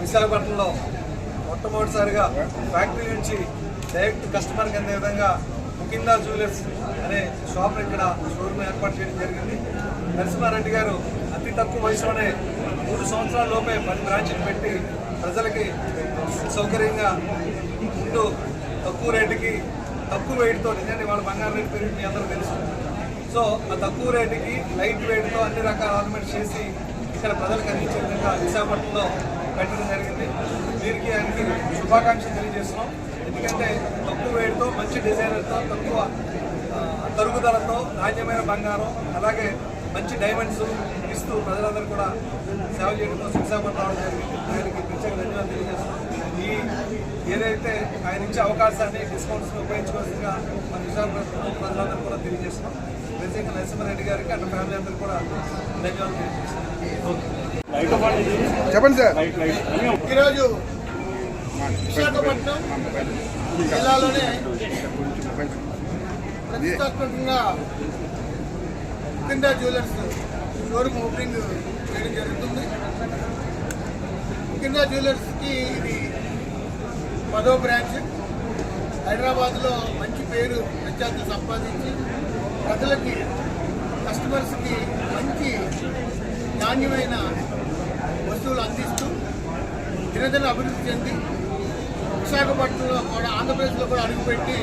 విశాఖపట్నంలో మొట్టమొదటిసారిగా ఫ్యాక్టరీ నుంచి డైరెక్ట్ కస్టమర్కి అందే విధంగా ముకిందా జ్యువెలర్స్ అనే షాప్ ఇక్కడ షోరూమ్ ఏర్పాటు చేయడం జరిగింది. నరసింహారెడ్డి గారు అతి తక్కువ వయసులోనే 3 సంవత్సరాల లోపే 10 బ్రాంచ్లు పెట్టి ప్రజలకి సౌకర్యంగా ఉంటూ తక్కువ రేటుకి తక్కువ వెయిట్తో, నిజంగా వాళ్ళ బంగారు రేటు పెరిగి మీ అందరూ తెలుసు. సో ఆ తక్కువ రేటుకి లైట్ వెయిట్తో అన్ని రకాల ఆర్నమెంట్స్ చేసి ఇక్కడ ప్రజలకు అందించే విధంగా విశాఖపట్నంలో పెట్టడం జరిగింది. దీనికి ఆయనకి శుభాకాంక్షలు తెలియజేస్తున్నాం. ఎందుకంటే తక్కువ వెయిట్తో మంచి డిజైనర్తో తక్కువ తరుగుదలతో నాణ్యమైన బంగారం అలాగే మంచి డైమండ్స్ ఇస్తూ ప్రజలందరూ కూడా సేవ చేయడం కోసం విశాఖపట్నం రావడం జరిగింది. ఆయనకి ప్రత్యేక ధన్యవాదాలు తెలియజేస్తున్నాం. ఏదైతే ఆయన ఇచ్చే అవకాశాన్ని డిస్కౌంట్స్ ఉపయోగించుకోవాల్సిందిగా మన విశాఖపట్నం ప్రజలందరూ కూడా తెలియజేస్తున్నాం. ప్రత్యేక నరసింహారెడ్డి గారికి అటు ఫ్యామిలీ అందరూ కూడా ధన్యవాదాలు తెలియజేస్తున్నాం. చెప్పండి సార్. ఈరోజు విశాఖపట్నం జిల్లాలోనే ప్రతిష్టాత్మకంగా ముకిందా జ్యువెలర్స్ షోరూమ్ ఓపెనింగ్ చేయడం జరుగుతుంది. ముకిందా జ్యువెలర్స్కి ఇది 10వ బ్రాంచ్. హైదరాబాద్లో మంచి పేరు ప్రఖ్యాతి సంపాదించి ప్రజలకి కస్టమర్స్కి మంచి నాణ్యమైన వస్తువులు అందిస్తూ దినదిన అభివృద్ధి చెంది విశాఖపట్నంలో కూడా ఆంధ్రప్రదేశ్లో కూడా అడుగుపెట్టి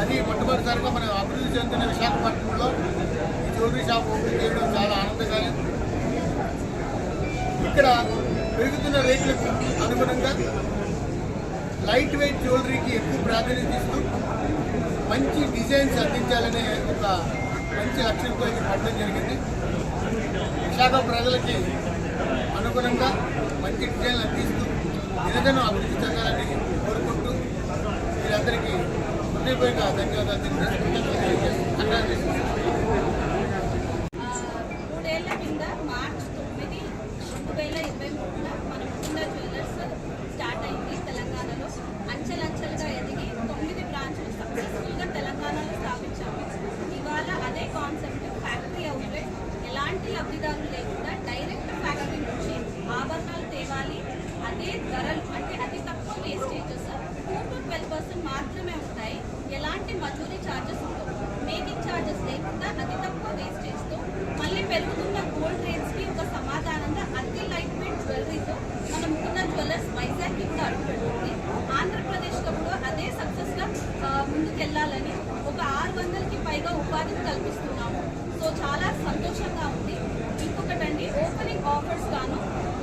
అది మొట్టమొదటిసారిగా మనం అభివృద్ధి చెందిన విశాఖపట్నంలో ఈ జ్యువెలరీ షాప్ ఓపెన్ చేయడం చాలా ఆనందకరం. ఇక్కడ పెరుగుతున్న రేట్లకు అనుగుణంగా లైట్ వెయిట్ జ్యువెలరీకి ఎక్కువ ప్రాధాన్యత ఇస్తూ మంచి డిజైన్స్ అందించాలనే ఒక మంచి లక్ష్యంతో ఇది పెట్టడం జరిగింది. విశాఖ ప్రజలకి అనుగుణంగా మంచి డిజైన్లు అందిస్తూ దినదినం అభివృద్ధి చెందాలని కోరుకుంటూ మీరందరికీ హృదయపూర్వక ధన్యవాదాలు తెలియజేస్తున్నాను. 3 ఏళ్ల కింద మార్చి 9, 2023 మన ముకిందా జ్యువెలర్స్ స్టార్ట్ అయింది తెలంగాణలో. అంచెలంచెలుగా ఎదిగి 9 బ్రాంచ్లు సక్సెస్ఫుల్గా తెలంగాణలో స్థాపించాము. ఇవాళ అదే కాన్సెప్ట్ ఫ్యాక్టరీ అవుట్లెట్, ఎలాంటి లబ్ధిదారులు లేకుండా డైరెక్ట్ ఫ్యాక్టరీ నుంచి ఆభరణాలు తేవాలి. అదే ధరలు అంటే అతి తక్కువ వేస్టేజెస్ 2-12% మాత్రమే ఉంటాయి. ఎలాంటి మజూరీ ఛార్జెస్ ఉండవు. మేకింగ్ ఛార్జెస్ లేకుండా అతి తక్కువ వేస్టేజ్తో మళ్ళీ పెరుగుతున్న గోల్డ్ రేట్స్కి ఒక సమాధానంగా అతి లైట్ వెయిట్ జ్యువెలరీతో మన ముకిందా జ్యువెలర్స్ వైజాగ్ ఇంకా అడుగుపెడుతుంది. ఆంధ్రప్రదేశ్లో కూడా అదే సక్సెస్గా ముందుకెళ్లాలని ఒక 600కి పైగా ఉపాధిని కల్పిస్తున్నాము. సో చాలా సంతోషంగా ఉంది. ఇంకొకటండి, ఓపెనింగ్ ఆఫర్స్ గాను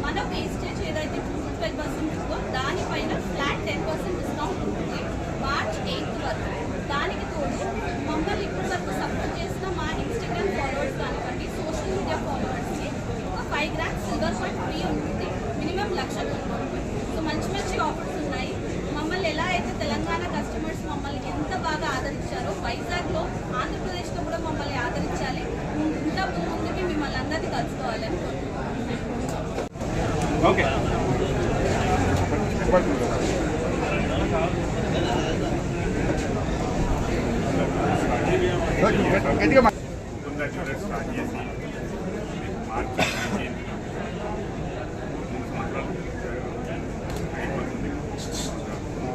మన వేస్టేజ్ ఏదైతే 2-12% ఉందో దానిపైన ఫ్లాట్ 10% డిస్కౌంట్ ఉంటుంది మార్చ్ 8 వరకు. దానికి తోడు మమ్మల్ని ఇప్పటి వరకు సపోర్ట్ చేసిన మా ఇన్స్టాగ్రామ్ ఫాలోవర్స్ కానివ్వండి, సోషల్ మీడియా ఫాలోవర్స్కి ఒక 5 గ్రామ్స్ సిల్వర్ కాయిన్ ఫ్రీ ఉంటుంది. మినిమం 1,00,000 కొనుక్కోండి. సో మంచి మంచి ఆఫర్స్ ఉన్నాయి. మమ్మల్ని ఎలా అయితే తెలంగాణ కస్టమర్స్ మమ్మల్ని ఎంత బాగా ఆదరించారో వైజాగ్లో ఆంధ్రప్రదేశ్లో కూడా మమ్మల్ని ఆదరించాలి. ఇంకా ముందుకి మిమ్మల్ని అందరినీ కలుసుకోవాలి. ఓకే.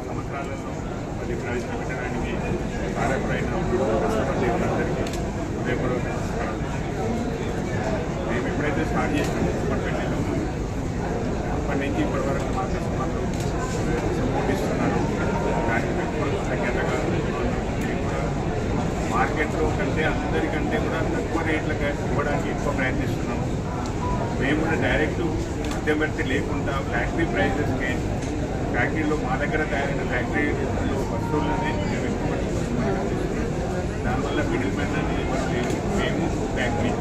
సంవత్సరాలలో 10 బ్రాంచ్లు పెట్టడానికి కార్యపరైన కష్టపడేవారందరికీ హృదయపూర్వక మేము ఎప్పుడైతే స్టార్ట్ చేసినామో పెట్టిలో అప్పటి నుంచి ఇప్పటి వరకు మా కస్టమర్లు సపోర్ట్ ఇస్తున్నారు. దానికి ఎక్కువ కృతజ్ఞతగా మార్కెట్లో కంటే అందరికంటే కూడా తక్కువ రేట్లకు ఇవ్వడానికి ఎక్కువ ప్రయత్నిస్తున్నాము. మేము కూడా డైరెక్ట్ మధ్యవర్తి లేకుండా ఫ్యాక్టరీ ప్రైజెస్కి ఫ్యాక్టరీలో మా దగ్గర తయారైన ఫ్యాక్టరీలో వస్తువులని మేము ఎక్కువ దానివల్ల మిడిల్ మ్యాన్ అనేది మేము ఫ్యాక్టరీ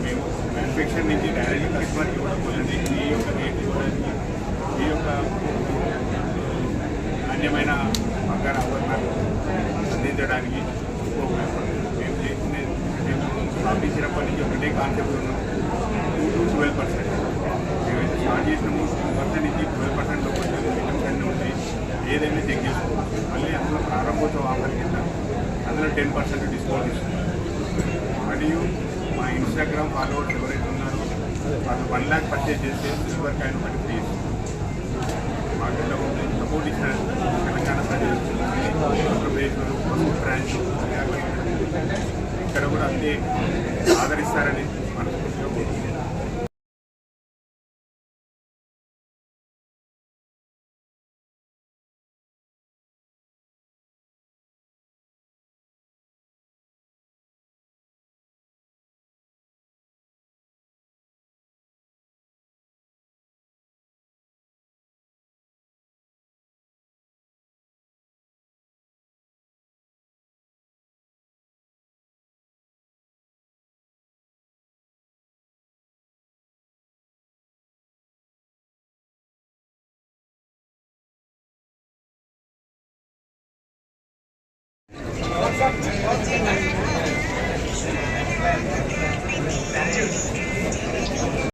మేము మ్యానుఫ్యాక్చర్ నుంచి డైరెక్ట్ కస్టమర్కి ఇవ్వడం వల్ల ఈ యొక్క రేట్ ఇవ్వడానికి ఈ యొక్క నాణ్యమైన బంగార ఆభరణాలు అందించడానికి ఎక్కువ ఉపయోగపడుతుంది. మేము స్థాపించినప్పటి నుంచి ఒకటే కాన్సెప్ట్ ఉన్నాం, 2-12%. మేమైతే స్టార్ట్ చేసినాము 2% నుంచి 12% కొంచెం ఉంది. ఏదైనా చెక్ చేసుకోవచ్చు. మళ్ళీ అందులో ప్రారంభోత్సవ ఆఫర్ కింద అందులో 10% డిస్కౌంట్ ఇస్తున్నాం. మరియు మా ఇన్స్టాగ్రామ్ ఫాలోవర్స్ ఎవరైతే ఉన్నారో వాళ్ళు 1 lakh పర్చేజ్ చేస్తే సిల్వర్ కాయిన్ ఒకటి ఫ్రీ ఇస్తుంది. అంతే ఆదరిస్తారని